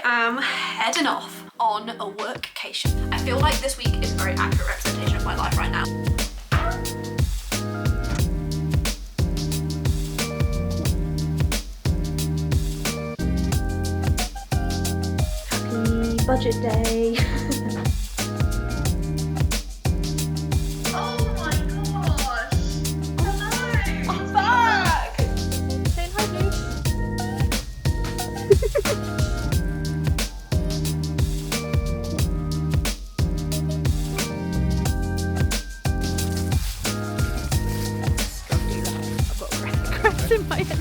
am heading off on a workcation. I feel like this week is a very accurate representation of my life right now. Happy budget day. Oh my gosh! Hello! I'm back! Saying hi, please. In my head.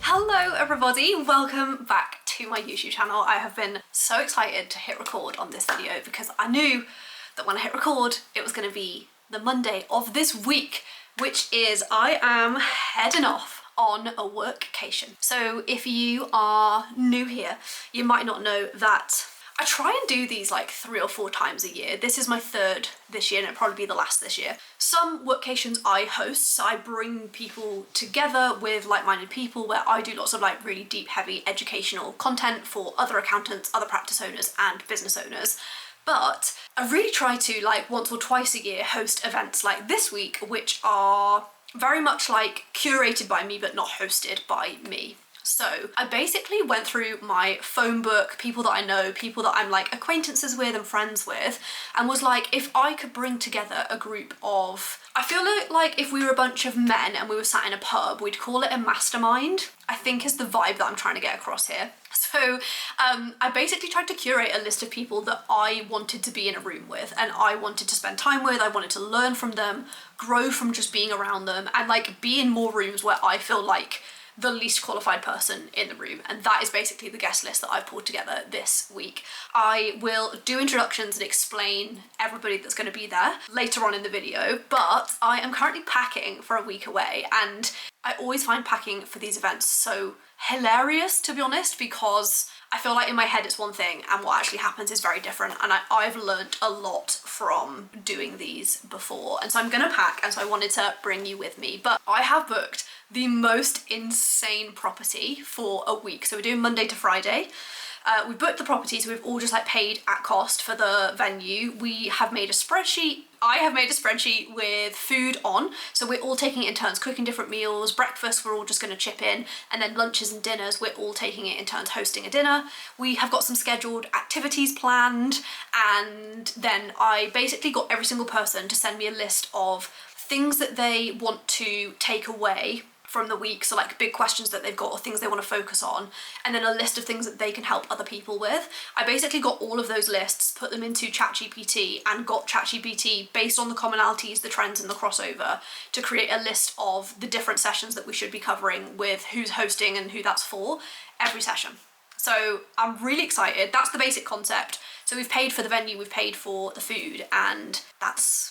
Hello everybody, welcome back to my YouTube channel. I have been so excited to hit record on this video because I knew that when I hit record it was going to be the Monday of this week, which is I am heading off on a workcation. So if you are new here, you might not know that I try and do these like 3 or 4 times a year. This is my 3rd this year and it'll probably be the last this year. Some workations I host, so I bring people together with like-minded people where I do lots of like really deep, heavy educational content for other accountants, other practice owners and business owners. But I really try to like once or twice a year host events like this week, which are very much like curated by me but not hosted by me. So I basically went through my phone book, people that I know, people that I'm like acquaintances with and friends with, and was like, if I could bring together a group of, I feel like if we were a bunch of men and we were sat in a pub, we'd call it a mastermind, I think is the vibe that I'm trying to get across here. So I basically tried to curate a list of people that I wanted to be in a room with and I wanted to spend time with, I wanted to learn from them, grow from just being around them, and like be in more rooms where I feel like the least qualified person in the room, and that is basically the guest list that I've pulled together this week. I will do introductions and explain everybody that's going to be there later on in the video, but I am currently packing for a week away, and I always find packing for these events so hilarious, to be honest, because I feel like in my head it's one thing and what actually happens is very different, and I've learned a lot from doing these before, and so I'm gonna pack, and so I wanted to bring you with me. But I have booked the most insane property for a week. So we're doing Monday to Friday. We booked the property, so we've all just like paid at cost for the venue. We have made a spreadsheet. I have made a spreadsheet with food on, so we're all taking it in turns, cooking different meals. Breakfast, we're all just gonna chip in, and then lunches and dinners, we're all taking it in turns hosting a dinner. We have got some scheduled activities planned, and then I basically got every single person to send me a list of things that they want to take away from the week, so like big questions that they've got or things they want to focus on, and then a list of things that they can help other people with. I basically got all of those lists, put them into ChatGPT, and got ChatGPT based on the commonalities, the trends and the crossover to create a list of the different sessions that we should be covering with who's hosting and who that's for every session. So I'm really excited. That's the basic concept. So we've paid for the venue, we've paid for the food, and that's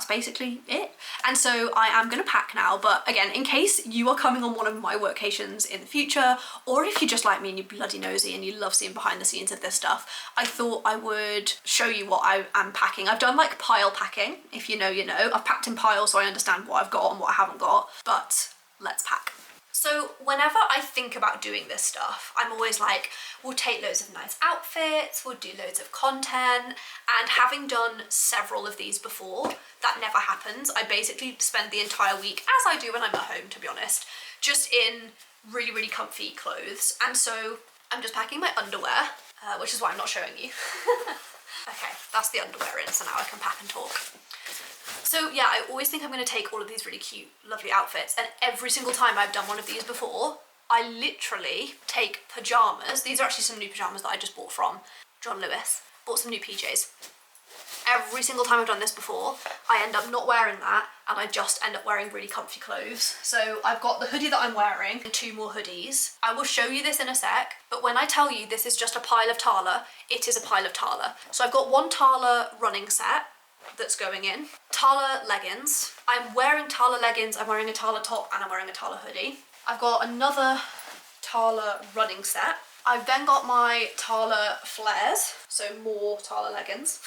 basically it. And so I am gonna pack now, but again, in case you are coming on one of my workations in the future, or if you're just like me and you're bloody nosy and you love seeing behind the scenes of this stuff, I thought I would show you what I am packing. I've done like pile packing. If you know, you know. I've packed in piles so I understand what I've got and what I haven't got, but let's pack. So whenever I think about doing this stuff, I'm always like, we'll take loads of nice outfits, we'll do loads of content, and having done several of these before, that never happens. I basically spend the entire week, as I do when I'm at home, to be honest, just in really, really comfy clothes. And so I'm just packing my underwear, which is why I'm not showing you. Okay, that's the underwear in, so now I can pack and talk. So yeah, I always think I'm going to take all of these really cute, lovely outfits, and every single time I've done one of these before, I literally take pajamas. These are actually some new pajamas that I just bought from John Lewis. Bought some new PJs. Every single time I've done this before, I end up not wearing that, and I just end up wearing really comfy clothes. So I've got the hoodie that I'm wearing and 2 more hoodies. I will show you this in a sec, but when I tell you this is just a pile of Tala, it is a pile of Tala. So I've got 1 Tala running set that's going in. Tala leggings. I'm wearing Tala leggings, I'm wearing a Tala top, and I'm wearing a Tala hoodie. I've got another Tala running set. I've then got my Tala flares, so more Tala leggings.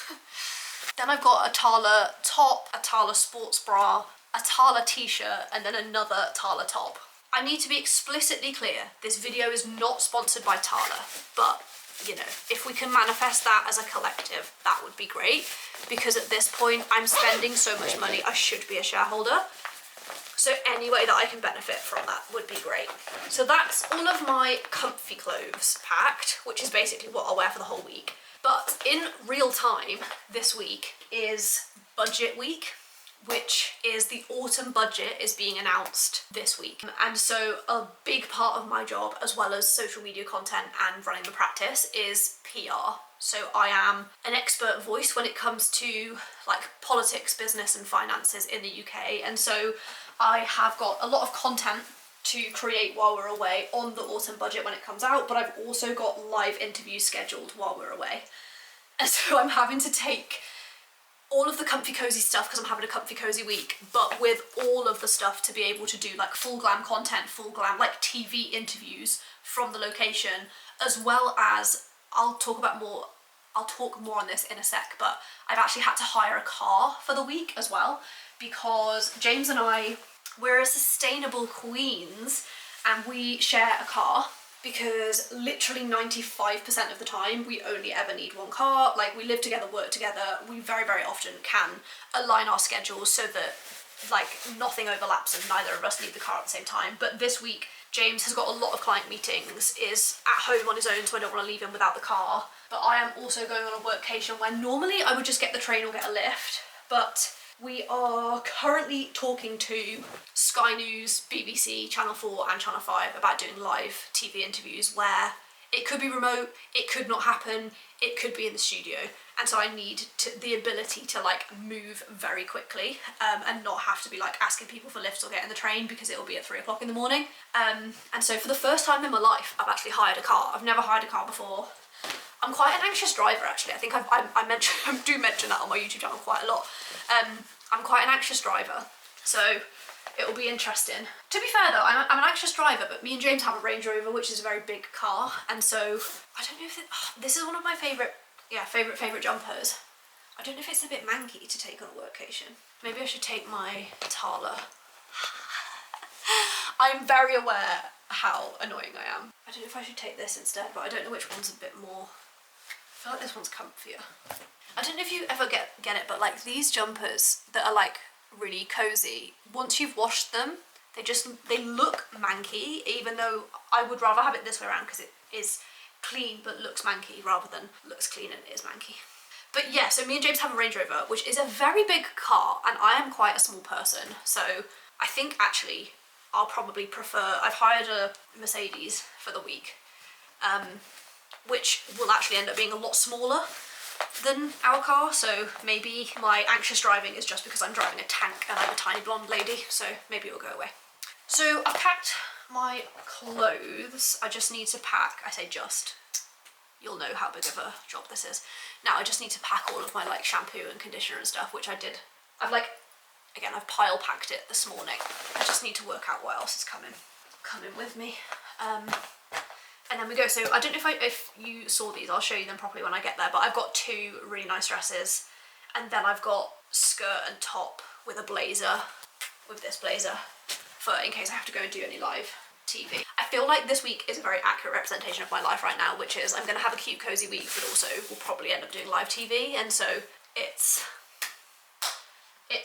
Then I've got a Tala top, a Tala sports bra, a Tala t-shirt, and then another Tala top. I need to be explicitly clear, this video is not sponsored by Tala, but you know, if we can manifest that as a collective, that would be great, because at this point I'm spending so much money, I should be a shareholder. So any way that I can benefit from that would be great. So that's all of my comfy clothes packed, which is basically what I'll wear for the whole week. But in real time, this week is budget week, which is the autumn budget is being announced this week. And so a big part of my job, as well as social media content and running the practice, is PR. So I am an expert voice when it comes to like politics, business and finances in the UK. And so I have got a lot of content to create while we're away on the autumn budget when it comes out, but I've also got live interviews scheduled while we're away. And so I'm having to take all of the comfy cozy stuff because I'm having a comfy cozy week, but with all of the stuff to be able to do like full glam content, full glam like TV interviews from the location, as well as I'll talk more on this in a sec, but I've actually had to hire a car for the week as well, because James and I, we're a sustainable queens and we share a car, because literally 95% of the time we only ever need one car. Like, we live together, work together, we very, very often can align our schedules so that like nothing overlaps and neither of us need the car at the same time. But this week James has got a lot of client meetings, is at home on his own, so I don't want to leave him without the car. But I am also going on a workcation where normally I would just get the train or get a lift, but we are currently talking to Sky News, BBC, Channel 4 and Channel 5 about doing live TV interviews where it could be remote, it could not happen, it could be in the studio. And so I need the ability to like move very quickly and not have to be like asking people for lifts or getting the train because it will be at 3 o'clock in the morning. And so for the first time in my life, I've actually hired a car. I've never hired a car before. I'm quite an anxious driver actually. I think I do mention that on my YouTube channel quite a lot. I'm quite an anxious driver, so it will be interesting. To be fair though, I'm an anxious driver, but me and James have a Range Rover, which is a very big car, and so I don't know if this is one of my favourite jumpers. I don't know if it's a bit manky to take on a workation. Maybe I should take my Tala. I'm very aware how annoying I am. I don't know if I should take this instead, but I don't know which one's a bit more. I feel like this one's comfier. I don't know if you ever get it, but like these jumpers that are like really cozy, once you've washed them, they look manky, even though I would rather have it this way around because it is clean but looks manky rather than looks clean and is manky. But yeah, so me and James have a Range Rover, which is a very big car, and I am quite a small person, so I think actually I'll probably prefer, I've hired a Mercedes for the week, which will actually end up being a lot smaller than our car, so maybe my anxious driving is just because I'm driving a tank and I'm a tiny blonde lady, so maybe it'll go away. So I've packed my clothes. I just need to pack, I say just, you'll know how big of a job this is. Now I just need to pack all of my like shampoo and conditioner and stuff, which I did. I've pile packed it this morning. I just need to work out what else is coming with me. And then we go. So I don't know if you saw these, I'll show you them properly when I get there, but I've got 2 really nice dresses, and then I've got skirt and top with a blazer, with this blazer, for in case I have to go and do any live TV. I feel like this week is a very accurate representation of my life right now, which is I'm going to have a cute cozy week, but also we'll probably end up doing live TV, and so it's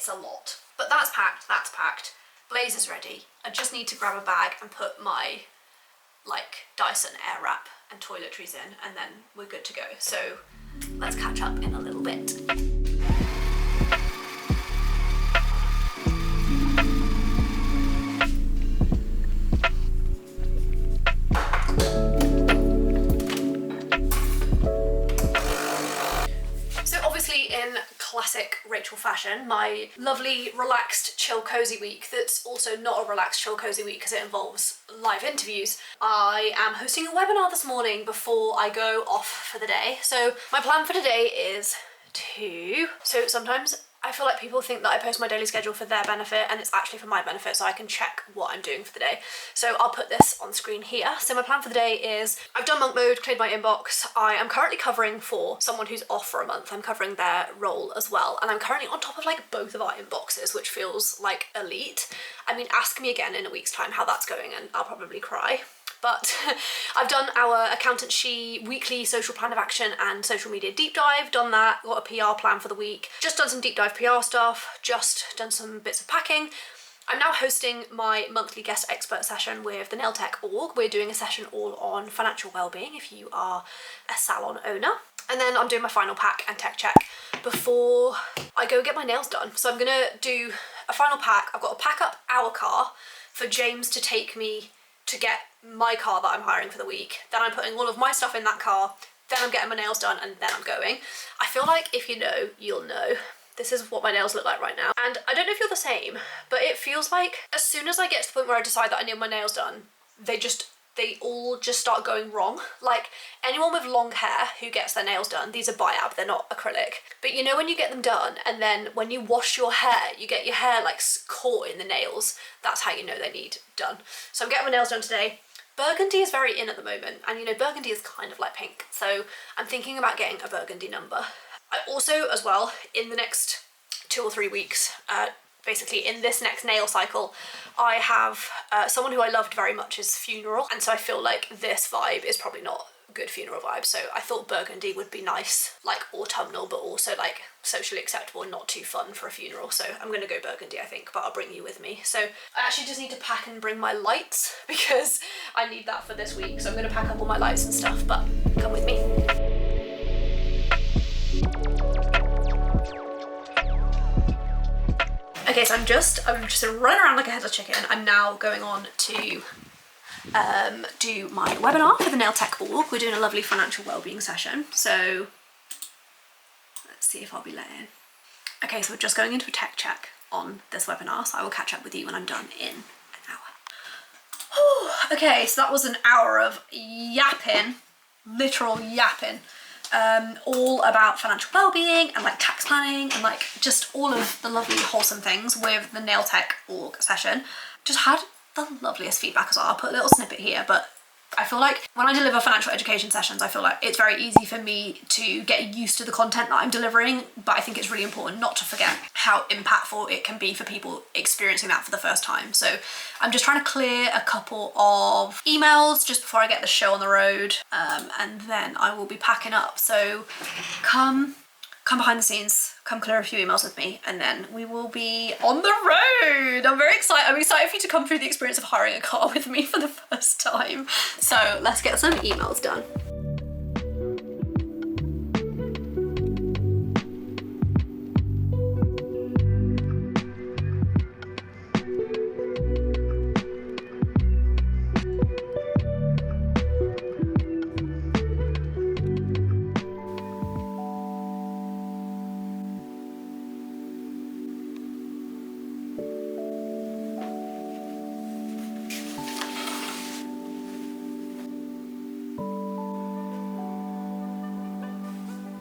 a lot. But that's packed, blazer's ready. I just need to grab a bag and put my like Dyson Airwrap and toiletries in, and then we're good to go. So let's catch up in a little bit. In classic Rachel fashion, my lovely relaxed chill cozy week that's also not a relaxed chill cozy week because it involves live interviews. I am hosting a webinar this morning before I go off for the day. So my plan for today is so sometimes I feel like people think that I post my daily schedule for their benefit, and it's actually for my benefit, so I can check what I'm doing for the day. So I'll put this on screen here. So my plan for the day is I've done monk mode, cleared my inbox. I am currently covering for someone who's off for a month. I'm covering their role as well, and I'm currently on top of like both of our inboxes, which feels like elite. I mean, ask me again in a week's time how that's going and I'll probably cry. But I've done our accountant she weekly social plan of action and social media deep dive, done that, got a PR plan for the week, just done some deep dive PR stuff, just done some bits of packing. I'm now hosting my monthly guest expert session with the Nail Tech org. We're doing a session all on financial well-being if you are a salon owner. And then I'm doing my final pack and tech check before I go get my nails done. So I'm gonna do a final pack. I've got to pack up our car for James to take me to get my car that I'm hiring for the week. Then I'm putting all of my stuff in that car, then I'm getting my nails done, and then I'm going. I feel like if you know, you'll know. This is what my nails look like right now. And I don't know if you're the same, but it feels like as soon as I get to the point where I decide that I need my nails done, they all just start going wrong. Like anyone with long hair who gets their nails done, these are biab, they're not acrylic. But you know when you get them done and then when you wash your hair, you get your hair like caught in the nails, that's how you know they need done. So I'm getting my nails done today. Burgundy is very in at the moment, and you know, burgundy is kind of like pink. So I'm thinking about getting a burgundy number. I also, as well, in the next 2 or 3 weeks, basically in this next nail cycle, I have someone who I loved very much is funeral, and so I feel like this vibe is probably not a good funeral vibe, so I thought burgundy would be nice, like autumnal, but also like socially acceptable and not too fun for a funeral. So I'm gonna go burgundy, I think, but I'll bring you with me. So I actually just need to pack and bring my lights because I need that for this week, so I'm gonna pack up all my lights and stuff, but come with me. Okay, so I'm just running around like a headless chicken. I'm now going on to do my webinar for the Nail Tech org. We're doing a lovely financial wellbeing session. So let's see if I'll be let in. Okay, so we're just going into a tech check on this webinar, so I will catch up with you when I'm done in an hour. Okay, so that was an hour of yapping, literal yapping. All about financial well-being and like tax planning and like just all of the lovely wholesome things with the Nail Tech org session. Just had the loveliest feedback as well. I'll put a little snippet here, but I feel like when I deliver financial education sessions, I feel like it's very easy for me to get used to the content that I'm delivering, but I think it's really important not to forget how impactful it can be for people experiencing that for the first time. So I'm just trying to clear a couple of emails just before I get the show on the road, and then I will be packing up. So come behind the scenes, come clear a few emails with me, and then we will be on the road. I'm very excited. I'm excited for you to come through the experience of hiring a car with me for the first time. So let's get some emails done.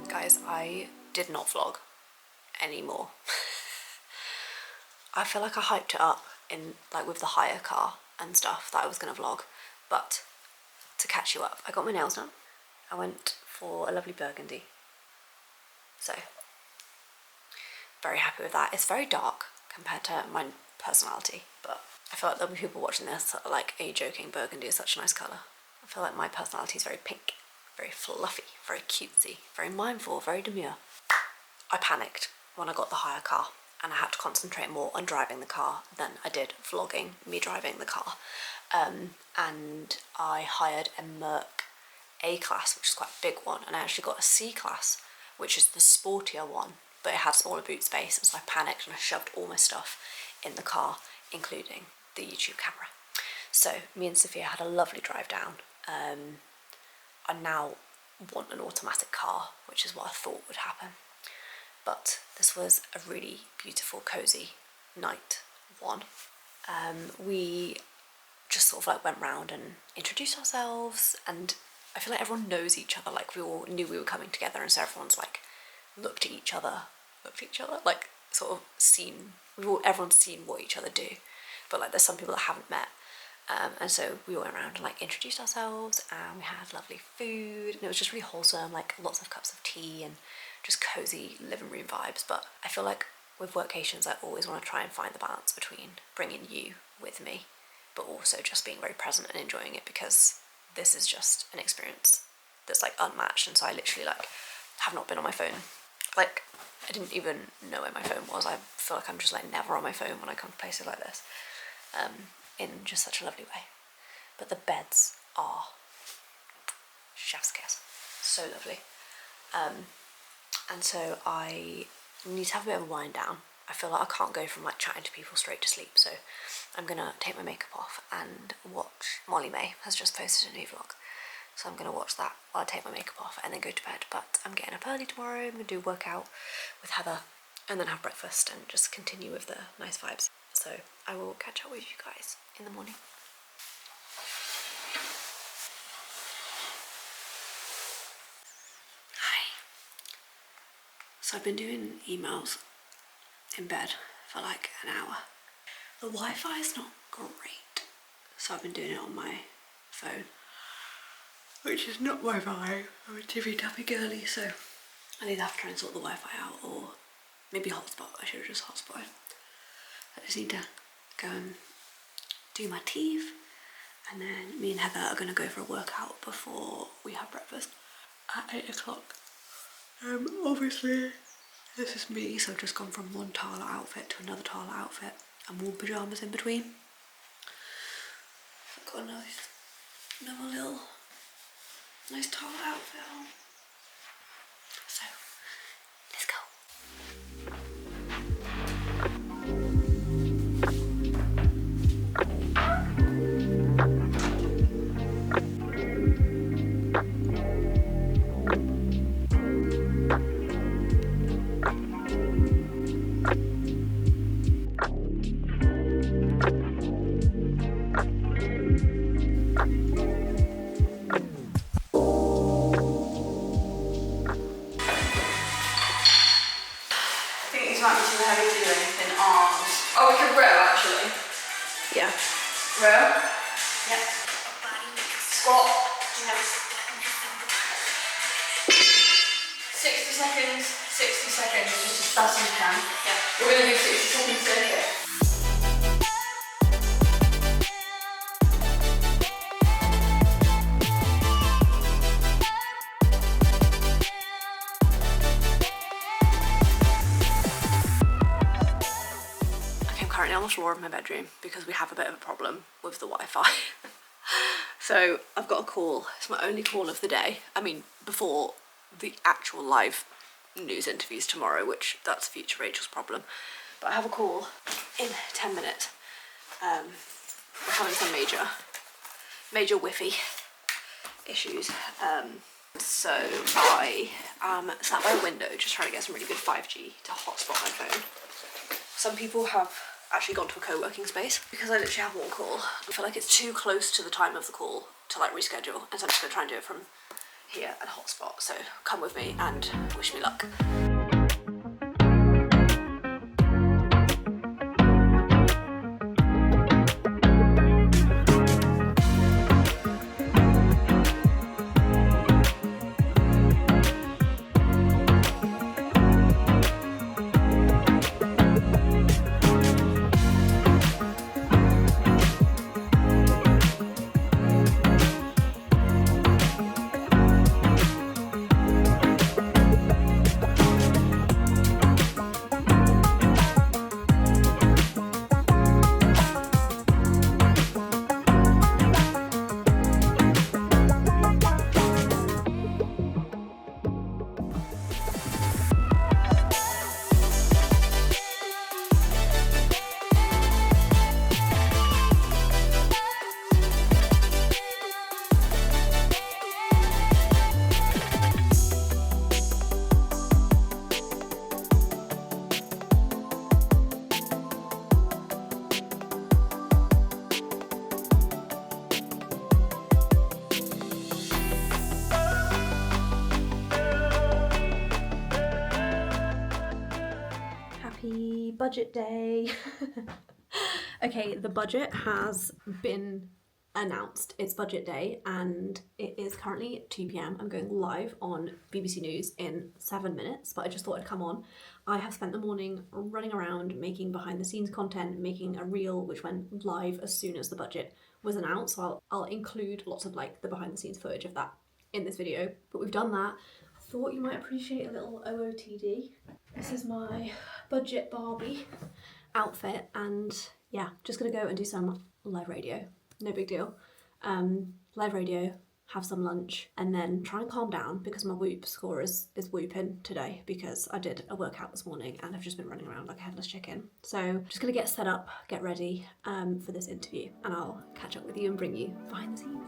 Guys, I did not vlog anymore. I feel like I hyped it up in like with the hire car and stuff that I was gonna vlog, but to catch you up, I got my nails done. I went for a lovely burgundy, so very happy with that. It's very dark compared to my personality, but I feel like there'll be people watching this that are like, are you joking, burgundy is such a nice colour. I feel like my personality is very pink, very fluffy, very cutesy, very mindful, very demure. I panicked when I got the hire car and I had to concentrate more on driving the car than I did vlogging me driving the car. And I hired a Merc A-class, which is quite a big one, and I actually got a C-class, which is the sportier one, but it had smaller boot space, and so I panicked and I shoved all my stuff in the car, including the YouTube camera. So me and Sophia had a lovely drive down. I now want an automatic car, which is what I thought would happen. But this was a really beautiful, cozy night one. We just sort of like went round and introduced ourselves, and I feel like everyone knows each other, like we all knew we were coming together, and so everyone's like looked at each other like sort of seen, everyone's seen what each other do, but like there's some people that haven't met. And so we went around and like introduced ourselves, and we had lovely food, and it was just really wholesome, like lots of cups of tea and just cozy living room vibes. But I feel like with workations, I always want to try and find the balance between bringing you with me, but also just being very present and enjoying it, because this is just an experience that's like unmatched. And so I literally like have not been on my phone. Like I didn't even know where my phone was. I feel like I'm just like never on my phone when I come to places like this. In just such a lovely way. But the beds are chef's kiss, so lovely. And so I need to have a bit of a wind down. I feel like I can't go from like chatting to people straight to sleep, so I'm gonna take my makeup off and watch. Molly May has just posted a new vlog, so I'm gonna watch that while I take my makeup off and then go to bed. But I'm getting up early tomorrow. I'm gonna do a workout with Heather and then have breakfast and just continue with the nice vibes. So I will catch up with you guys in the morning. Hi. So I've been doing emails in bed for like an hour. The Wi-Fi is not great, so I've been doing it on my phone, which is not Wi-Fi. I'm a tippy-tappy girly, so I either have to try and sort the Wi-Fi out, or maybe hotspot. I should have just hotspotted. I just need to go and do my teeth, and then me and Heather are going to go for a workout before we have breakfast at 8 o'clock. Obviously this is me, so I've just gone from one Tala outfit to another Tala outfit and warm pyjamas in between. I've got another little nice Tala outfit on. So let's go. Oh, we could row actually. Yeah. Row? Yeah. Squat. Yeah. 60 seconds, 60 seconds, just as fast as you can. Yeah. We're going to do 60 seconds circuit. Currently on the floor of my bedroom because we have a bit of a problem with the Wi-Fi. So I've got a call. It's my only call of the day. I mean, before the actual live news interviews tomorrow, which that's future Rachel's problem. But I have a call in 10 minutes. We're having some major Wi-Fi issues. So I am sat by a window just trying to get some really good 5G to hotspot my phone. Some people have actually gone to a co-working space because I literally have one call. I feel like it's too close to the time of the call to like reschedule, and so I'm just gonna try and do it from here at hotspot. So come with me and wish me luck. budget day. Okay, the budget has been announced. It's budget day and it is currently 2 p.m. I'm going live on BBC News in 7 minutes, but I just thought I'd come on. I have spent the morning running around making behind the scenes content, making a reel which went live as soon as the budget was announced, so I'll include lots of like the behind the scenes footage of that in this video. But we've done that. I thought you might appreciate a little OOTD. This is my budget Barbie outfit, and yeah, just gonna go and do some live radio. No big deal. Live radio, have some lunch, and then try and calm down because my whoop score is whooping today because I did a workout this morning and I've just been running around like a headless chicken. So just gonna get set up, get ready for this interview, and I'll catch up with you and bring you behind the scenes.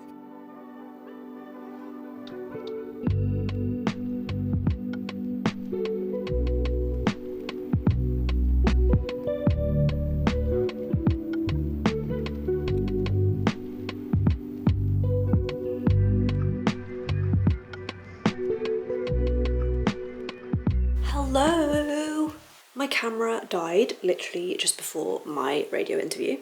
Hello! My camera died literally just before my radio interview,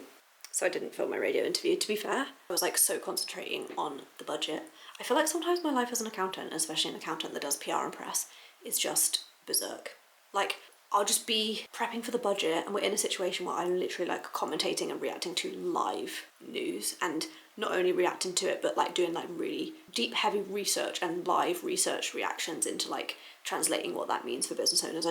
so I didn't film my radio interview. To be fair, I was like so concentrating on the budget. I feel like sometimes my life as an accountant, especially an accountant that does PR and press, is just berserk. Like, I'll just be prepping for the budget and we're in a situation where I'm literally like commentating and reacting to live news, and not only reacting to it but like doing like really deep heavy research and live research reactions into like translating what that means for business owners.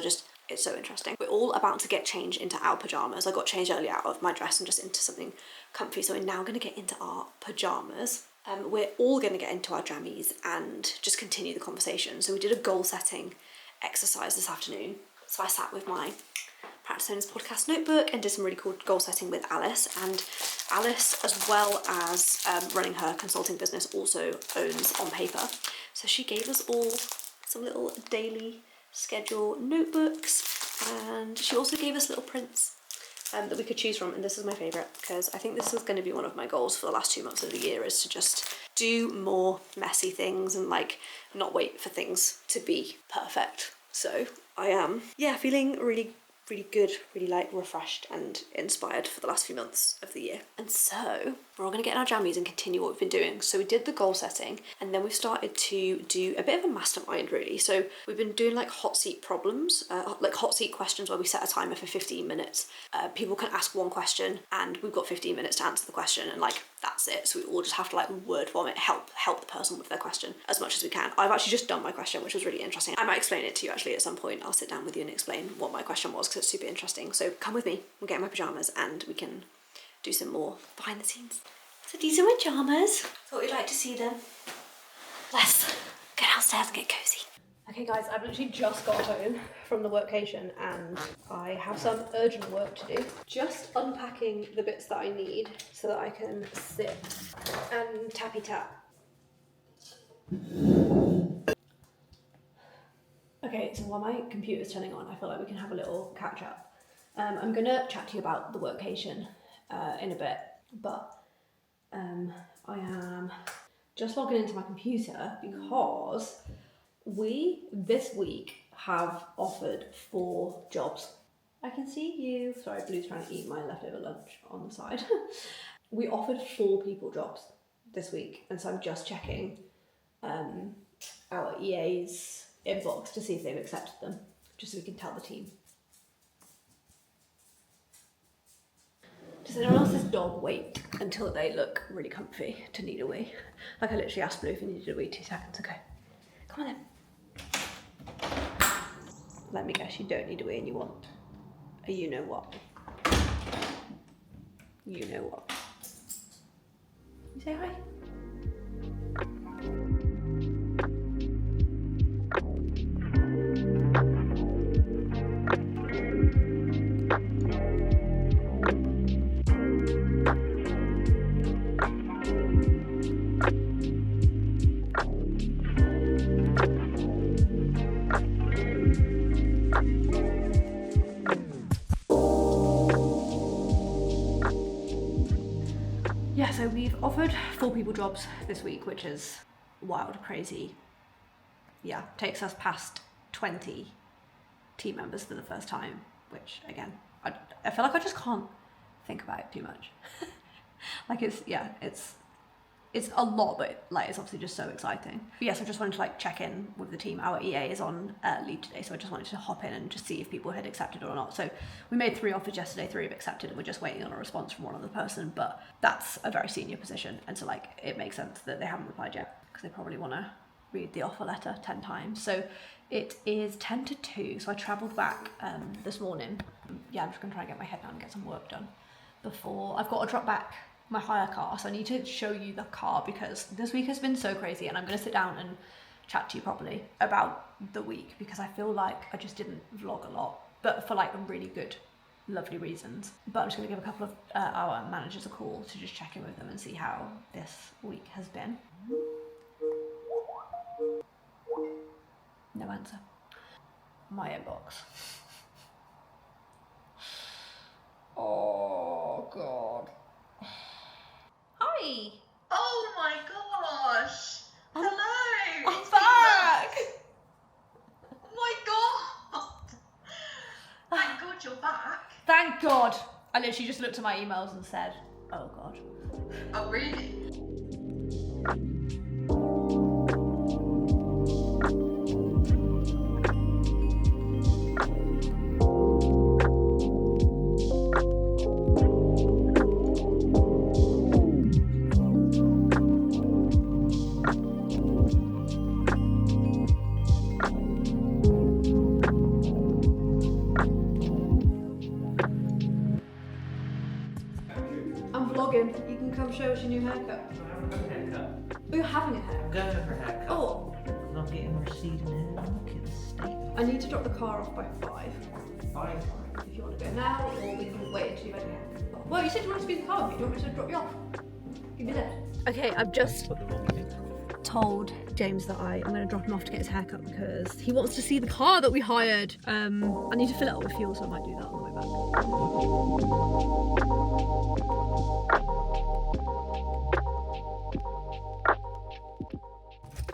It's so interesting. We're all about to get changed into our pajamas. I got changed earlier out of my dress and just into something comfy, so we're now going to get into our pajamas. We're all going to get into our jammies and just continue the conversation. So we did a goal setting exercise this afternoon. So I sat with my Practice Owners podcast notebook and did some really cool goal setting with Alice. And Alice, as well as running her consulting business, also owns On Paper. So she gave us all some little daily schedule notebooks, and she also gave us little prints that we could choose from, and this is my favourite because I think this is going to be one of my goals for the last 2 months of the year, is to just do more messy things and like not wait for things to be perfect. So I am feeling really good, really like refreshed and inspired for the last few months of the year. And so we're all going to get in our jammies and continue what we've been doing. So we did the goal setting, and then we've started to do a bit of a mastermind really. So we've been doing like hot seat problems, like hot seat questions where we set a timer for 15 minutes. People can ask one question and we've got 15 minutes to answer the question, and like that's it. So we all just have to like word vomit, help the person with their question as much as we can. I've actually just done my question, which was really interesting. I might explain it to you actually at some point. I'll sit down with you and explain what my question was because it's super interesting. So come with me, we'll get in my pajamas and we can do some more behind the scenes. So these are my pajamas. Thought you'd like to see them. Let's go downstairs and get cozy. Okay guys, I've literally just got home from the workation and I have some urgent work to do. Just unpacking the bits that I need so that I can sit and tappy tap. Okay, so while my computer's turning on, I feel like we can have a little catch up. I'm gonna chat to you about the workation in a bit, but I am just logging into my computer because we this week have offered 4 jobs. I can see you. Sorry, Blue's trying to eat my leftover lunch on the side. We offered 4 people jobs this week, and so I'm just checking our EA's inbox to see if they've accepted them, just so we can tell the team. Does anyone else's dog wait until they look really comfy to need a wee? Like I literally asked Blue if he needed a wee 2 seconds ago. Come on then. Let me guess, you don't need a wee and you want a you know what. You know what. You say hi. Yeah, so we've offered 4 people jobs this week, which is wild, crazy. Yeah, takes us past 20 team members for the first time, which again, I feel like I just can't think about it too much. Like it's a lot, but like it's obviously just so exciting. But yes, I just wanted to like check in with the team. Our EA is on leave today, so I just wanted to hop in and just see if people had accepted or not. So we made 3 offers yesterday, 3 have accepted, and we're just waiting on a response from one other person, but that's a very senior position, and so like it makes sense that they haven't replied yet, because they probably want to read the offer letter 10 times. So it is 10 to 2, so I travelled back this morning. Yeah, I'm just going to try and get my head down and get some work done before I've got to drop back my hire car. So I need to show you the car, because this week has been so crazy, and I'm going to sit down and chat to you properly about the week, because I feel like I just didn't vlog a lot, but for like really good, lovely reasons. But I'm just going to give a couple of our managers a call to just check in with them and see how this week has been. No answer. My inbox. Oh god. Hi. Oh my gosh. Hello. I'm It's back. been months. Oh my god. Thank God you're back. Thank God. I literally just looked at my emails and said, oh god. Oh really? I'm vlogging. You can come show us your new haircut. I haven't had a haircut. Oh, you're having a I'm haircut. going for a haircut. Oh, I'm not getting a receding hair. Look at the state. I need to drop the car off by 5. Fine. If you want to go now, or we can wait until you've had your haircut. Well, you said you wanted to be in the car with me. Do you want me to drop you off? Give me that. Okay, I've just Put the wrong thing. told James that I'm going to drop him off to get his haircut because he wants to see the car that we hired. I need to fill it up with fuel, so I might do that on the way back.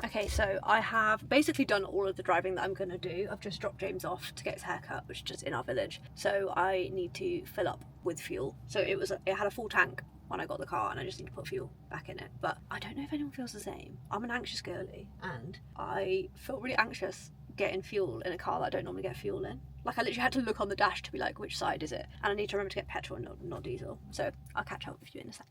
Okay, so I have basically done all of the driving that I'm going to do. I've just dropped James off to get his haircut, which is just in our village. So I need to fill up with fuel. So it had a full tank when I got the car, and I just need to put fuel back in it. But I don't know if anyone feels the same. I'm an anxious girly, and I feel really anxious getting fuel in a car that I don't normally get fuel in. Like I literally had to look on the dash to be like, which side is it? And I need to remember to get petrol and not diesel. So I'll catch up with you in a sec.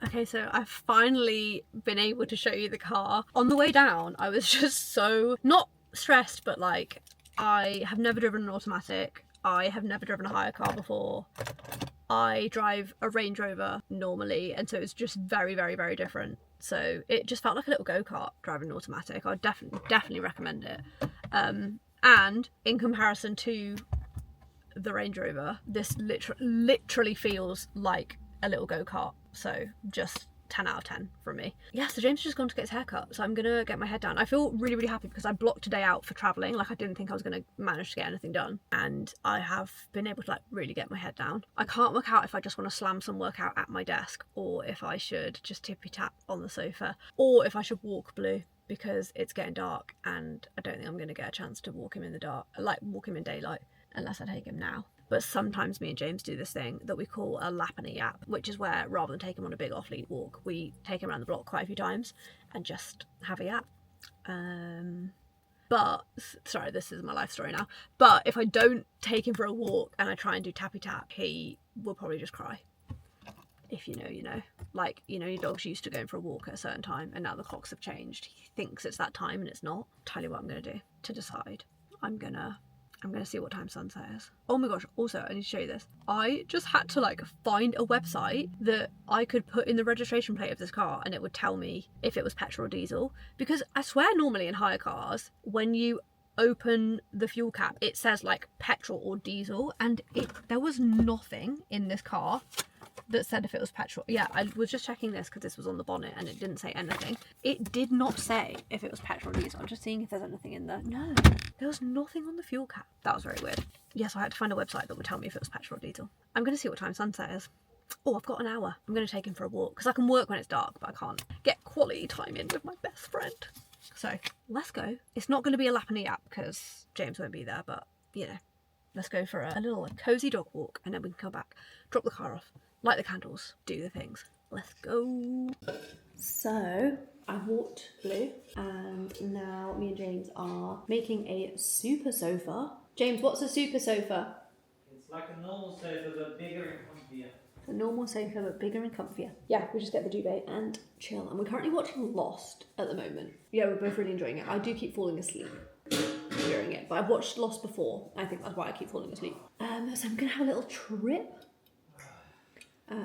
Okay, so I've finally been able to show you the car. On the way down, I was just so, not stressed, but like, I have never driven an automatic. I have never driven a hire car before. I drive a Range Rover normally, and so it's just very, very, very different. So it just felt like a little go-kart driving an automatic. I'd definitely recommend it. And in comparison to the Range Rover, this literally feels like a little go-kart. So just 10 out of 10 from me. Yeah, so James has just gone to get his haircut, so I'm gonna get my head down. I feel really, really happy because I blocked a day out for traveling. Like I didn't think I was gonna manage to get anything done, and I have been able to like really get my head down. I can't work out if I just want to slam some work out at my desk, or if I should just tippy tap on the sofa, or if I should walk Blue, because it's getting dark and I don't think I'm gonna get a chance to walk him in the dark, like walk him in daylight, unless I take him now. But sometimes me and James do this thing that we call a lap and a yap, which is where rather than take him on a big off-lead walk, we take him around the block quite a few times and just have a yap. But, sorry, this is my life story now. But if I don't take him for a walk and I try and do tappy tap, he will probably just cry. If you know, you know. Like, you know, your dog's used to going for a walk at a certain time and now the clocks have changed. He thinks it's that time and it's not. I'll tell you what I'm going to do to decide. I'm going to see what time sunset is. Oh my gosh, also I need to show you this. I just had to like find a website that I could put in the registration plate of this car and it would tell me if it was petrol or diesel, because I swear normally in hire cars when you open the fuel cap it says like petrol or diesel, and there was nothing in this car that said if it was petrol. Yeah, I was just checking this because this was on the bonnet and it didn't say anything. It did not say if it was petrol or diesel. I'm just seeing if there's anything in there. No, there was nothing on the fuel cap. That was very weird. Yes, I had to find a website that would tell me if it was petrol or diesel. I'm going to see what time sunset is. Oh, I've got an hour. I'm going to take him for a walk because I can work when it's dark, but I can't get quality time in with my best friend. So let's go. It's not going to be a lap and a yap because James won't be there, but you know, let's go for a little cozy dog walk and then we can come back, drop the car off, light the candles, do the things. Let's go. So I've walked Blue and now me and James are making a super sofa. James, what's a super sofa? It's like a normal sofa but bigger and comfier. A normal sofa but bigger and comfier. Yeah, we just get the duvet and chill. And we're currently watching Lost at the moment. Yeah, we're both really enjoying it. I do keep falling asleep during it, but I've watched Lost before. I think that's why I keep falling asleep. So I'm gonna have a little trip.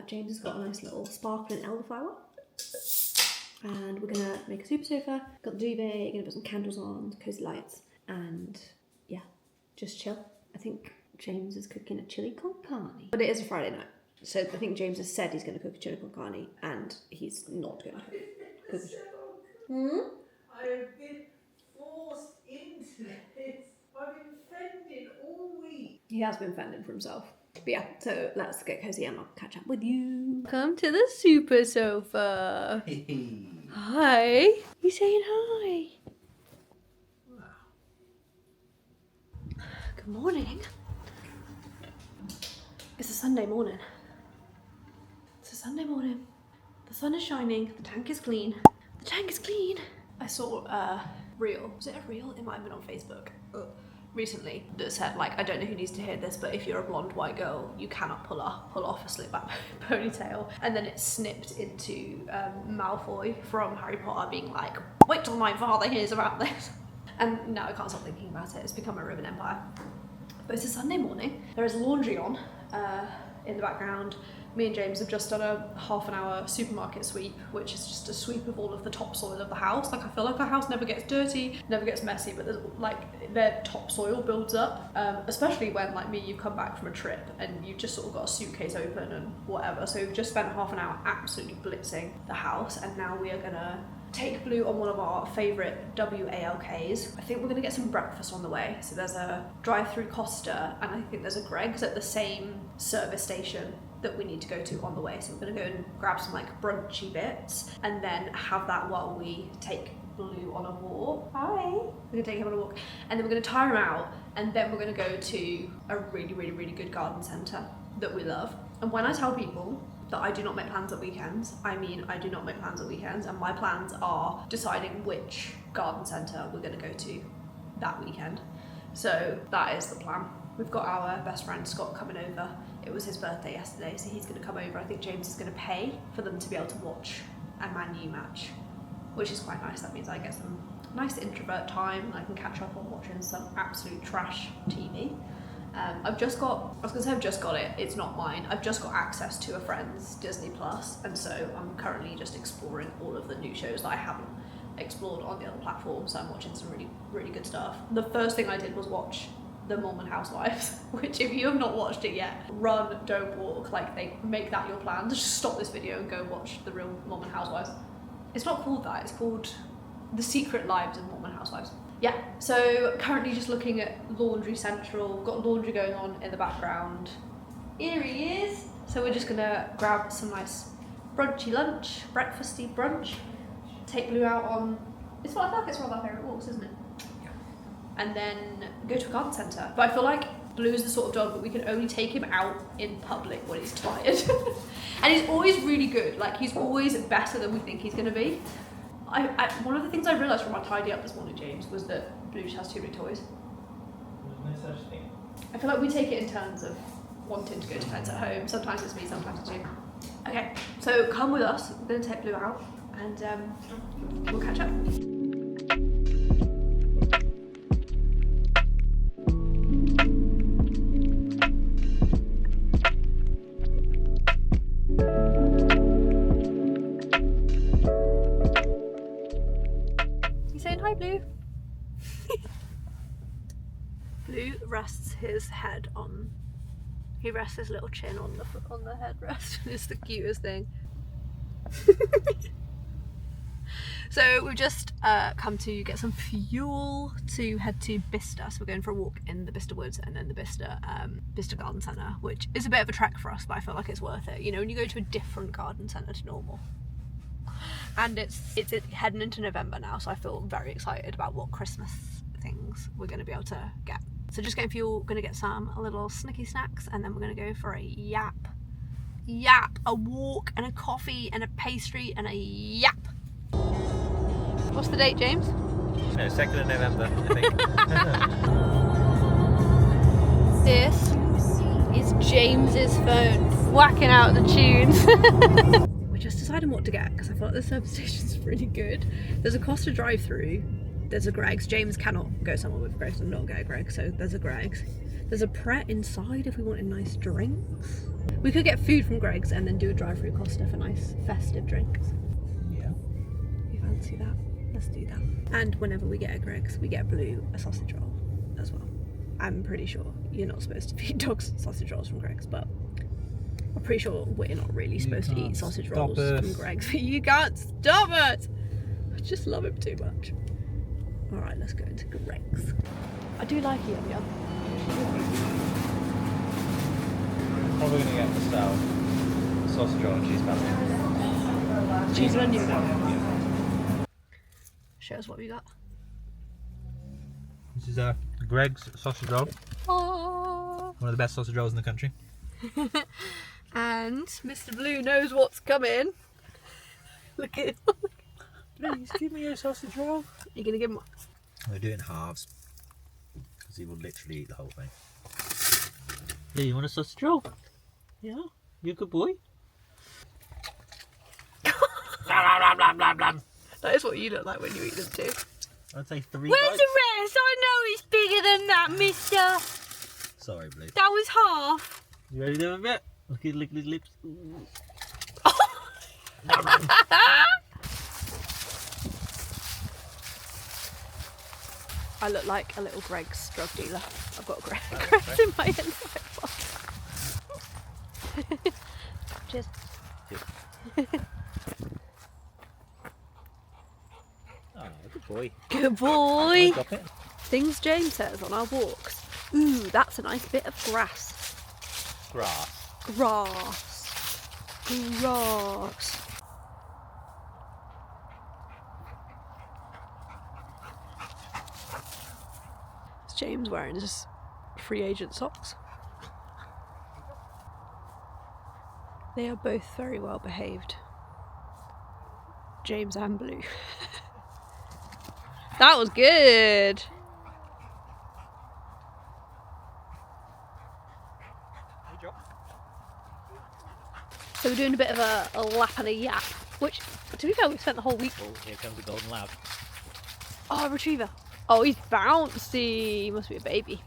James has got a nice little sparkling elderflower. And we're gonna make a super sofa. Got the duvet, gonna put some candles on, cozy lights, and yeah, just chill. I think James is cooking a chili con carne. But it is a Friday night. So I think James has said he's going to cook a chili con carne and he's not going to cook. I have been forced into this. I've been fending all week. He has been fending for himself. But yeah, so let's get cozy and I'll catch up with you. Come to the super sofa. Hi. You saying hi? Good morning. It's a Sunday morning. It's a Sunday morning. The sun is shining. The tank is clean. The tank is clean. I saw a reel. Was it a reel? It might have been on Facebook recently that said, like, I don't know who needs to hear this, but if you're a blonde white girl, you cannot pull off a slip back ponytail. And then it snipped into Malfoy from Harry Potter being like, wait till my father hears about this. And now I can't stop thinking about it. It's become a Roman Empire. But it's a Sunday morning. There is laundry on in the background. Me and James have just done a half-an-hour supermarket sweep, which is just a sweep of all of the topsoil of the house. Like, I feel like our house never gets dirty, never gets messy, but there's like their topsoil builds up, especially when, like me, you've come back from a trip and you've just sort of got a suitcase open and whatever. So we've just spent half an hour absolutely blitzing the house, and now we are gonna take Blue on one of our favourite WALKs. I think we're gonna get some breakfast on the way. So there's a drive-through Costa, and I think there's a Greg's at the same service station that we need to go to on the way. So we're gonna go and grab some like brunchy bits and then have that while we take Blue on a walk. Hi. We're gonna take him on a walk and then we're gonna tire him out, and then we're gonna go to a really good garden centre that we love. And when I tell people that I do not make plans at weekends, I mean I do not make plans at weekends, and my plans are deciding which garden centre we're gonna go to that weekend. So that is the plan. We've got our best friend Scott coming over. It was his birthday yesterday, so he's going to come over. I think James is going to pay for them to be able to watch a Man U match, which is quite nice. That means I get some nice introvert time. I can catch up on watching some absolute trash TV. I've just got it, it's not mine. I've just got access to a friend's Disney Plus, and so I'm currently just exploring all of the new shows that I haven't explored on the other platforms. So I'm watching some really good stuff. The first thing I did was watch The Mormon Housewives, which if you have not watched it yet, run, don't walk. Like, they make that your plan. Just stop this video and go watch The Real Mormon Housewives. It's not called that, it's called The Secret Lives of Mormon Housewives. Yeah, so currently just looking at Laundry Central. Got laundry going on in the background. Here he is. So we're just gonna grab some nice brunchy lunch, breakfasty brunch. Take Blue out on, I feel like it's one of our favourite walks, isn't it? And then go to a garden centre. But I feel like Blue's the sort of dog that we can only take him out in public when he's tired. And he's always really good. Like, he's always better than we think he's going to be. One of the things I realised from our tidy up this morning, James, was that Blue just has too many toys. There's no such thing. I feel like we take it in terms of wanting to go to pets at home. Sometimes it's me, sometimes it's you. Okay, so come with us. We're going to take Blue out and we'll catch up. Blue. Blue rests his head on. He rests his little chin on the headrest. It's the cutest thing. So we've just come to get some fuel to head to Bicester. So we're going for a walk in the Bicester Woods and then the Bicester Garden Centre, which is a bit of a trek for us, but I feel like it's worth it. You know, when you go to a different garden centre to normal. And it's heading into November now, so I feel very excited about what Christmas things we're going to be able to get. So just getting fuel, going to get some little snicky snacks, and then we're going to go for a yap, a walk and a coffee and a pastry and a yap. What's the date, James? No, 2nd of November, I think. This is James's phone, whacking out the tunes. We're just deciding what to get because I feel like the service station's really good. There's a Costa drive-through. There's a Greggs. James cannot go somewhere with Greggs and not get a Greggs, so there's a Greggs. There's a Pret inside if we wanted nice drinks. We could get food from Greggs and then do a drive-through Costa for nice festive drinks. Yeah. You fancy that? Let's do that. And whenever we get a Greggs, we get Blue a sausage roll as well. I'm pretty sure you're not supposed to feed dogs sausage rolls from Greggs, but I'm pretty sure we're not really supposed to eat sausage rolls from Greggs. You can't stop it! I just love him too much. Alright, let's go into Greggs. I do like Yum Yum. Probably going to get the style sausage roll and cheese patty. Cheese and onion. Yeah. Show us what we got. This is a Greggs sausage roll. Oh. One of the best sausage rolls in the country. And Mr. Blue knows what's coming. Look at him. Please give me a sausage roll. You're gonna give him one? We'll do it in halves because he will literally eat the whole thing. Yeah, you want a sausage roll? Yeah, you're a good boy. That is what you look like when you eat them too. I'd say 3 Where's bites. the rest? I know it's bigger than that, mister. Sorry, Blue. That was half. You ready to have a bit? Look at his lips. I look like a little Greggs drug dealer. I've got Greggs in my inside box. Cheers. Oh, good boy. Good boy. Drop it. Things James says on our walks. Ooh, that's a nice bit of grass. Grass. Grass. Grass. Is James wearing his free agent socks? They are both very well behaved. James and Blue. That was good. So we're doing a bit of a lap and a yap, which, to be fair, we've spent the whole week. Oh, here comes the golden lab. Oh, a retriever. Oh, he's bouncy. He must be a baby.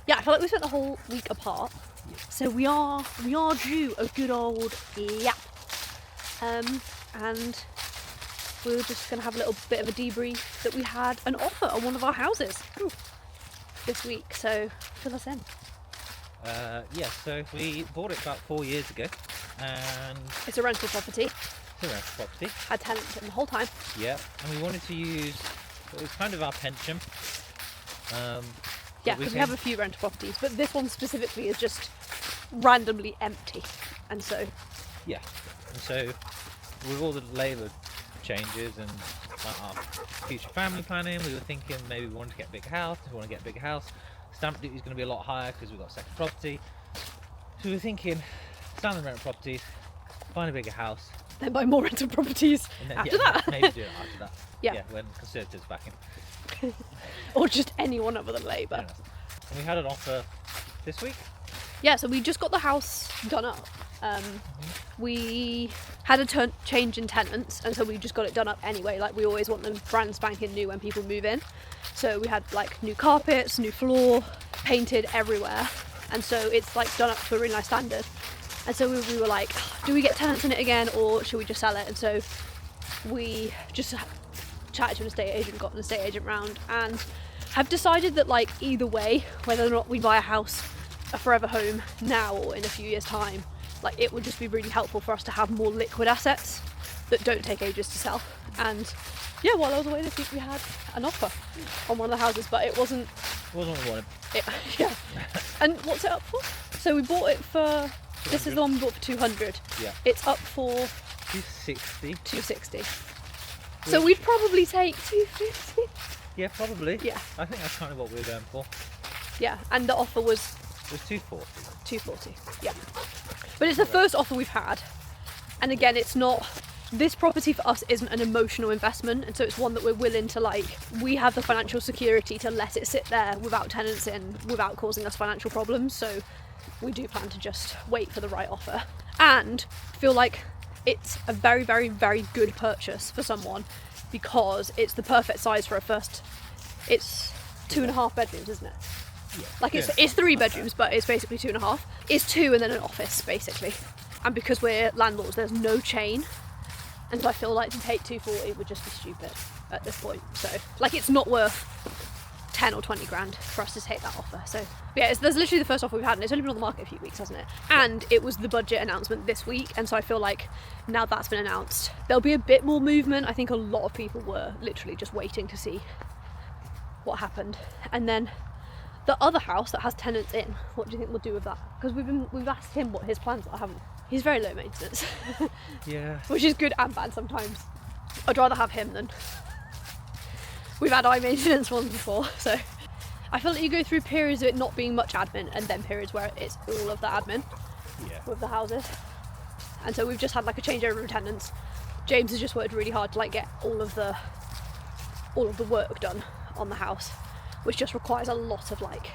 Yeah, I feel like we spent the whole week apart. Yeah. So we are due a good old yap. And we were just going to have a little bit of a debrief that we had an offer on one of our houses this week. So fill us in. Yeah, so we bought it about 4 years ago, and It's a rental property. it's a rental property. Had tenants in the whole time. Yeah, and we wanted to use, it was kind of our pension. Yeah, because we have a few rental properties, but this one specifically is just randomly empty, and so. Yeah, and so with all the labour changes and like our future family planning, we were thinking maybe we wanted to get a bigger house. If we want to get a bigger house, stamp duty is going to be a lot higher because we've got a second property. So we were thinking, stand on rental properties, find a bigger house. Then buy more rental properties And then, after that. Maybe do it after that. Yeah. When Conservatives back in. Or just anyone other than Labour. And we had an offer this week. Yeah, so we just got the house done up. We had a change in tenants, and so we just got it done up anyway. Like, we always want them brand spanking new when people move in. So we had like new carpets, new floor, painted everywhere, and so it's like done up to a really nice standard. And so we were like, do we get tenants in it again, or should we just sell it? And so we just chatted to an estate agent, got an estate agent round, and have decided that, like, either way, whether or not we buy a house, a forever home now or in a few years time, like, it would just be really helpful for us to have more liquid assets that don't take ages to sell. And yeah, while I was away this week, we had an offer on one of the houses, but it wasn't What we wanted. yeah. And what's it up for? So we bought it for, this is the one we bought for 200. Yeah. It's up for 260. 260. So we'd probably take 250. Yeah, probably. Yeah. I think that's kind of what we were going for. Yeah, and the offer was It was 240. 240. Yeah. But it's the first offer we've had. And again, it's not, this property for us isn't an emotional investment, and so it's one that we're willing to, like, we have the financial security to let it sit there without tenants in, without causing us financial problems, so we do plan to just wait for the right offer. And feel like it's a very, very, very good purchase for someone, because it's the perfect size for a first, it's 2.5 bedrooms, isn't it? Yeah. Like it's 3 bedrooms, but it's basically 2.5. It's 2 and then an office, basically. And because we're landlords, there's no chain. And so I feel like to take 240 would just be stupid at this point. So, like, it's not worth 10 or 20 grand for us to take that offer. So, yeah, there's literally the first offer we've had, and it's only been on the market a few weeks, hasn't it? And it was the budget announcement this week, and so I feel like now that's been announced, there'll be a bit more movement. I think a lot of people were literally just waiting to see what happened. And then the other house that has tenants in, what do you think we'll do with that? Because we've asked him what his plans are, haven't we? He's very low maintenance. Yeah. Which is good and bad sometimes. I'd rather have him than... We've had high maintenance ones before, so... I feel like you go through periods of it not being much admin, and then periods where it's all of the admin with the houses. And so we've just had like a changeover of tenants. James has just worked really hard to like get all of the work done on the house, which just requires a lot of like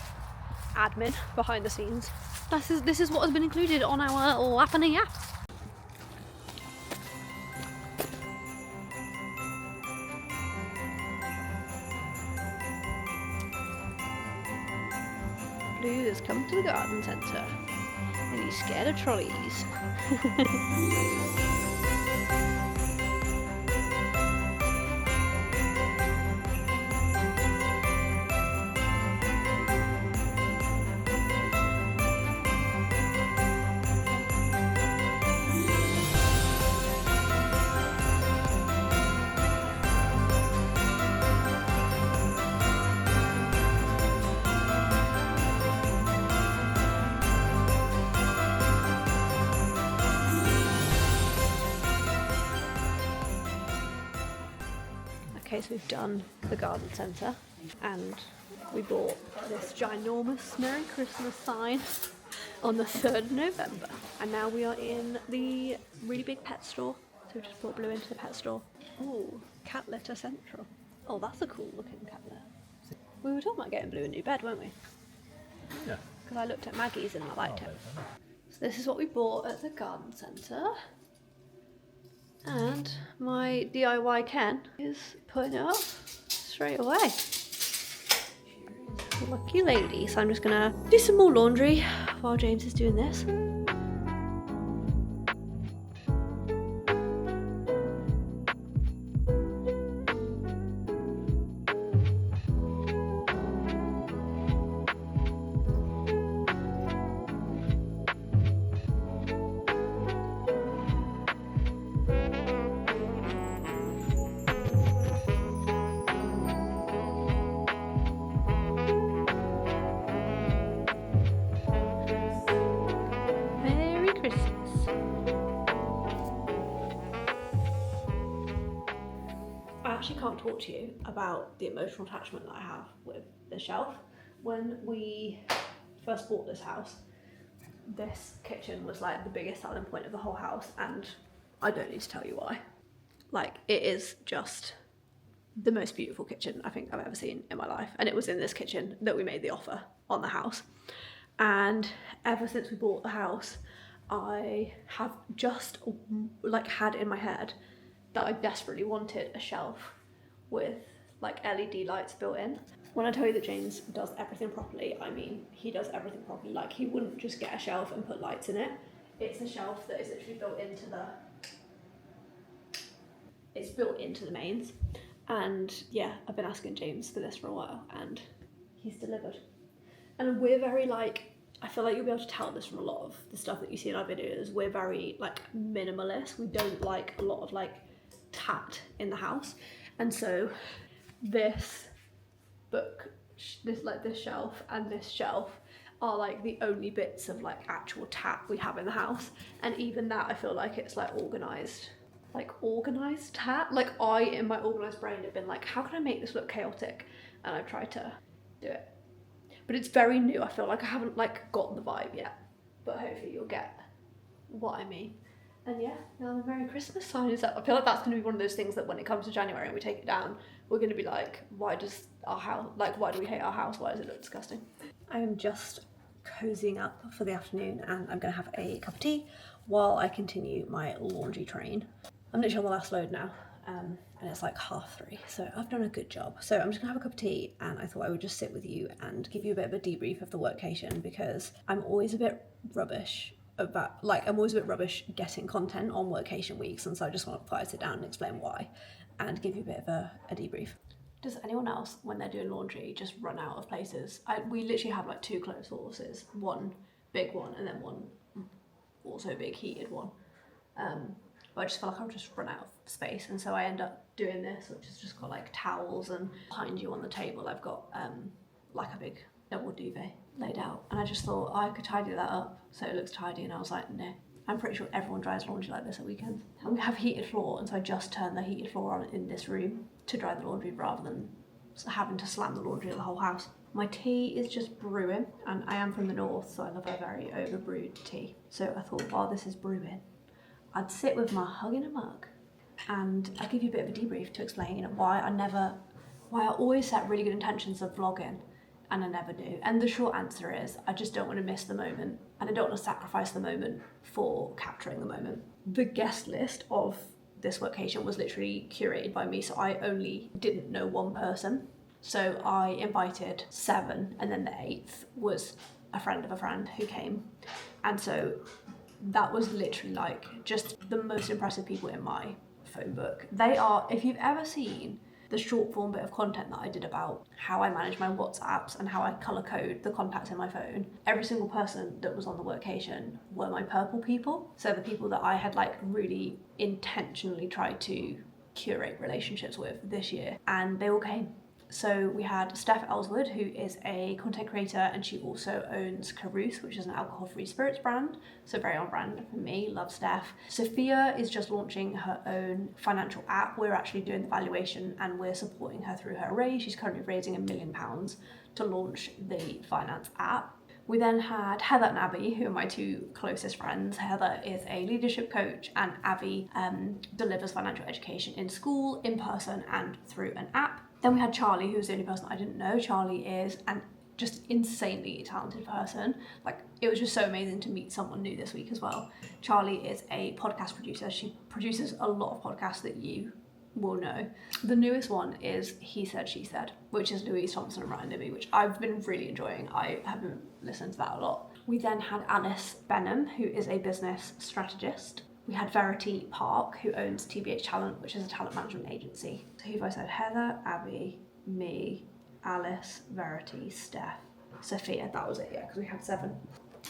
admin behind the scenes. This is what has been included on our app and app. Blue has come to the garden centre and he's scared of trolleys. Okay, so we've done the garden centre and we bought this ginormous Merry Christmas sign on the 3rd of November. And now we are in the really big pet store. So we just brought Blue into the pet store. Ooh, cat litter central. Oh, that's a cool looking cat litter. We were talking about getting Blue a new bed, weren't we? Yeah. Because I looked at Maggie's and I liked it. So this is what we bought at the garden centre. And my DIY Ken is putting it up straight away. Lucky lady. So I'm just gonna do some more laundry while James is doing this. Can't talk to you about the emotional attachment that I have with the shelf. When we first bought this house, this kitchen was like the biggest selling point of the whole house, and I don't need to tell you why. Like, it is just the most beautiful kitchen I think I've ever seen in my life, and it was in this kitchen that we made the offer on the house. And ever since we bought the house, I have just like had in my head that I desperately wanted a shelf with like LED lights built in. When I tell you that James does everything properly, I mean he does everything properly. Like, he wouldn't just get a shelf and put lights in it. It's a shelf that is literally built into the mains. And yeah, I've been asking James for this for a while and he's delivered. And we're very like, I feel like you'll be able to tell this from a lot of the stuff that you see in our videos, we're very like minimalist. We don't like a lot of like tat in the house. And so this shelf and this shelf are like the only bits of like actual tat we have in the house. And even that, I feel like it's like organised like organised hat. Like I, in my organised brain, have been like, how can I make this look chaotic? And I've tried to do it. But it's very new. I feel like I haven't like got the vibe yet. But hopefully you'll get what I mean. And yeah, now the Merry Christmas sign is up. I feel like that's going to be one of those things that when it comes to January and we take it down, we're going to be like, why do we hate our house? Why does it look disgusting? I am just cozying up for the afternoon and I'm going to have a cup of tea while I continue my laundry train. I'm literally on the last load now, and it's like 3:30, so I've done a good job. So I'm just gonna have a cup of tea, and I thought I would just sit with you and give you a bit of a debrief of the workcation, because I'm always a bit rubbish getting content on workation weeks, and so I just want to sit down and explain why and give you a bit of a debrief. Does anyone else, when they're doing laundry, just run out of places? We literally have like 2 clothes horses, one big one and then one also big heated one. But I just feel like I'll just run out of space, and so I end up doing this, which has just got like towels, and behind you on the table I've got like a big double duvet laid out, and I just thought I could tidy that up so it looks tidy, and I was like, no, I'm pretty sure everyone dries laundry like this at weekends. And we have heated floor, and so I just turned the heated floor on in this room to dry the laundry rather than having to slam the laundry in the whole house. My tea is just brewing, and I am from the north, so I love a very overbrewed tea. So I thought while this is brewing, I'd sit with my hug in a mug and I'd give you a bit of a debrief to explain why I always set really good intentions of vlogging and I never do. And the short answer is I just don't want to miss the moment, and I don't want to sacrifice the moment for capturing the moment. The guest list of this workation was literally curated by me, so I only didn't know one person. So I invited 7, and then the 8th was a friend of a friend who came. And so that was literally like just the most impressive people in my phone book. They are, if you've ever seen the short form bit of content that I did about how I manage my WhatsApps and how I colour code the contacts in my phone, every single person that was on the workation were my purple people. So the people that I had like really intentionally tried to curate relationships with this year, and they all came. So we had Steph Elswood, who is a content creator, and she also owns Carouse, which is an alcohol-free spirits brand. So very on brand for me, love Steph. Sophia is just launching her own financial app. We're actually doing the valuation and we're supporting her through her raise. She's currently raising £1 million to launch the finance app. We then had Heather and Abby, who are my 2 closest friends. Heather is a leadership coach, and Abby delivers financial education in school, in person, and through an app. Then we had Charlie, who was the only person I didn't know. Charlie is an just insanely talented person. Like, it was just so amazing to meet someone new this week as well. Charlie is a podcast producer. She produces a lot of podcasts that you will know. The newest one is He Said, She Said, which is Louise Thompson and Ryan Libby, which I've been really enjoying. I haven't listened to that a lot. We then had Alice Benham, who is a business strategist. We had Verity Park, who owns TBH Talent, which is a talent management agency. So who have I said? Heather, Abby, me, Alice, Verity, Steph, Sophia. That was it, yeah, because we had 7.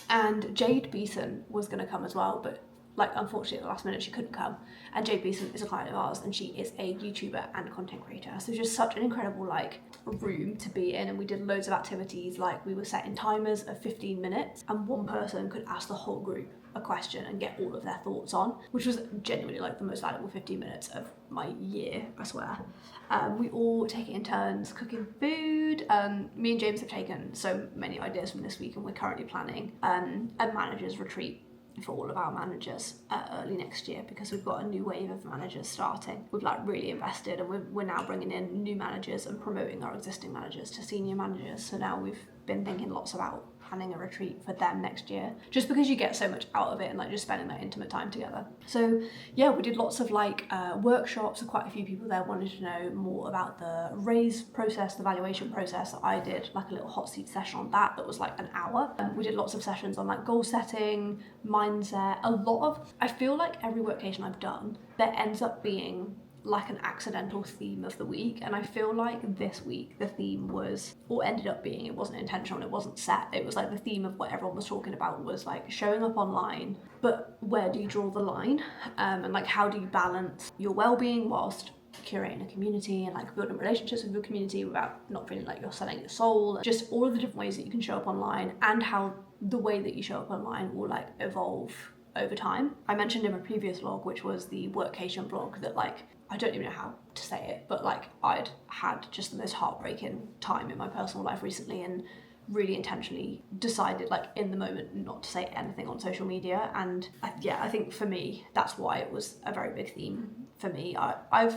And Jade Beeson was going to come as well, but like unfortunately at the last minute she couldn't come. And Jade Beeson is a client of ours, and she is a YouTuber and content creator. So just such an incredible like room to be in, and we did loads of activities. Like, we were setting timers of 15 minutes, and one person could ask the whole group a question and get all of their thoughts on, which was genuinely like the most valuable 15 minutes of my year, I swear. We all take it in turns cooking food. Me and James have taken so many ideas from this week, and we're currently planning a manager's retreat for all of our managers early next year, because we've got a new wave of managers starting. We've like really invested, and we're now bringing in new managers and promoting our existing managers to senior managers. So now we've been thinking lots about planning a retreat for them next year, just because you get so much out of it and like just spending that intimate time together. So yeah, we did lots of like workshops, and quite a few people there wanted to know more about the raise process, the valuation process. I did like a little hot seat session on that was like an hour. We did lots of sessions on like goal setting, mindset. I feel like every workation I've done, there ends up being like an accidental theme of the week, and I feel like this week the theme was, or ended up being, it wasn't intentional, it wasn't set, it was like the theme of what everyone was talking about was like showing up online, but where do you draw the line, and like how do you balance your well-being whilst curating a community and like building relationships with your community without not feeling like you're selling your soul. Just all of the different ways that you can show up online, and how the way that you show up online will like evolve over time. I mentioned in my previous vlog, which was the Workation vlog, that like, I don't even know how to say it, but like I'd had just the most heartbreaking time in my personal life recently, and really intentionally decided like in the moment not to say anything on social media. And I think for me, that's why it was a very big theme for me. I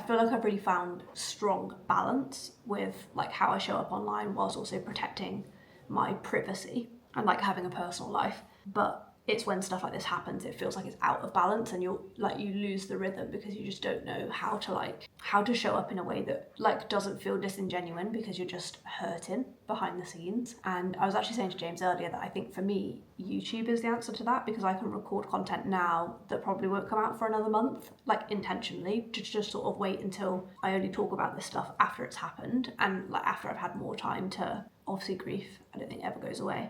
feel like I've really found strong balance with like how I show up online whilst also protecting my privacy and like having a personal life. But it's when stuff like this happens, it feels like it's out of balance, and you lose the rhythm because you just don't know how to show up in a way that like doesn't feel disingenuine, because you're just hurting behind the scenes. And I was actually saying to James earlier that I think for me, YouTube is the answer to that, because I can record content now that probably won't come out for another month, like intentionally, to just sort of wait until I only talk about this stuff after it's happened, and like after I've had more time to, obviously grief, I don't think ever goes away,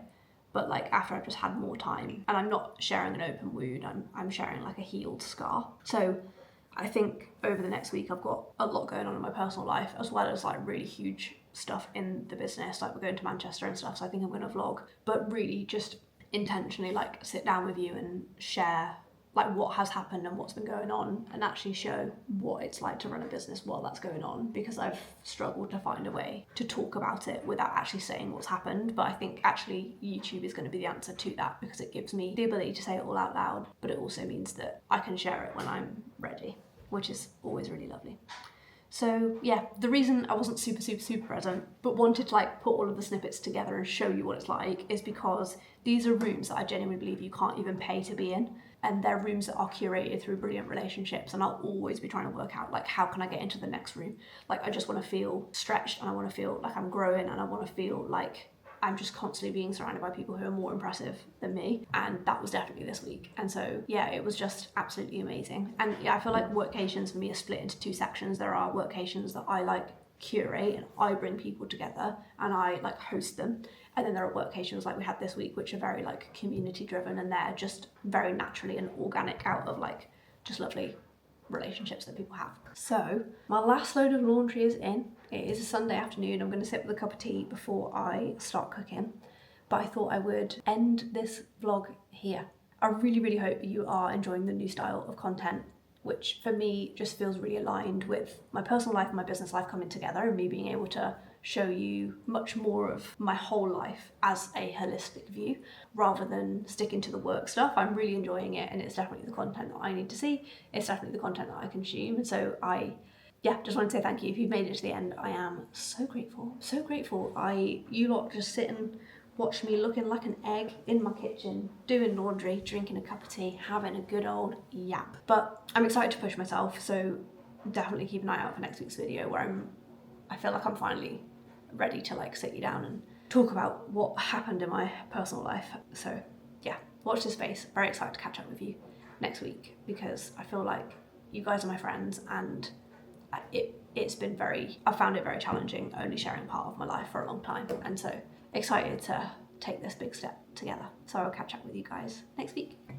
but like after I've just had more time, and I'm not sharing an open wound, I'm sharing like a healed scar. So I think over the next week I've got a lot going on in my personal life, as well as like really huge stuff in the business, like we're going to Manchester and stuff, so I think I'm going to vlog, but really just intentionally like sit down with you and share like what has happened and what's been going on, and actually show what it's like to run a business while that's going on, because I've struggled to find a way to talk about it without actually saying what's happened. But I think actually YouTube is going to be the answer to that, because it gives me the ability to say it all out loud, but it also means that I can share it when I'm ready, which is always really lovely. So yeah, the reason I wasn't super present, but wanted to like put all of the snippets together and show you what it's like, is because these are rooms that I genuinely believe you can't even pay to be in. And they're rooms that are curated through brilliant relationships, and I'll always be trying to work out like, how can I get into the next room? Like I just want to feel stretched, and I want to feel like I'm growing, and I want to feel like I'm just constantly being surrounded by people who are more impressive than me. And that was definitely this week. And so yeah, it was just absolutely amazing. And yeah, I feel like workations for me are split into two sections. There are workations that I like curate and I bring people together and I like host them, and then there are workations like we had this week, which are very like community driven, and they're just very naturally and organic out of like just lovely relationships that people have. So my last load of laundry is in. It is a Sunday afternoon. I'm going to sit with a cup of tea before I start cooking, but I thought I would end this vlog here. I really hope you are enjoying the new style of content, which for me just feels really aligned with my personal life and my business life coming together, and me being able to show you much more of my whole life as a holistic view rather than sticking to the work stuff. I'm really enjoying it, and it's definitely the content that I need to see. It's definitely the content that I consume. And so just want to say thank you. If you've made it to the end, I am so grateful, so grateful. You lot just sit and watch me looking like an egg in my kitchen, doing laundry, drinking a cup of tea, having a good old yap. But I'm excited to push myself, so definitely keep an eye out for next week's video, where I feel like I'm finally ready to like sit you down and talk about what happened in my personal life. So yeah, watch this space. Very excited to catch up with you next week, because I feel like you guys are my friends, and I found it very challenging only sharing part of my life for a long time, and so excited to take this big step together. So I'll catch up with you guys next week.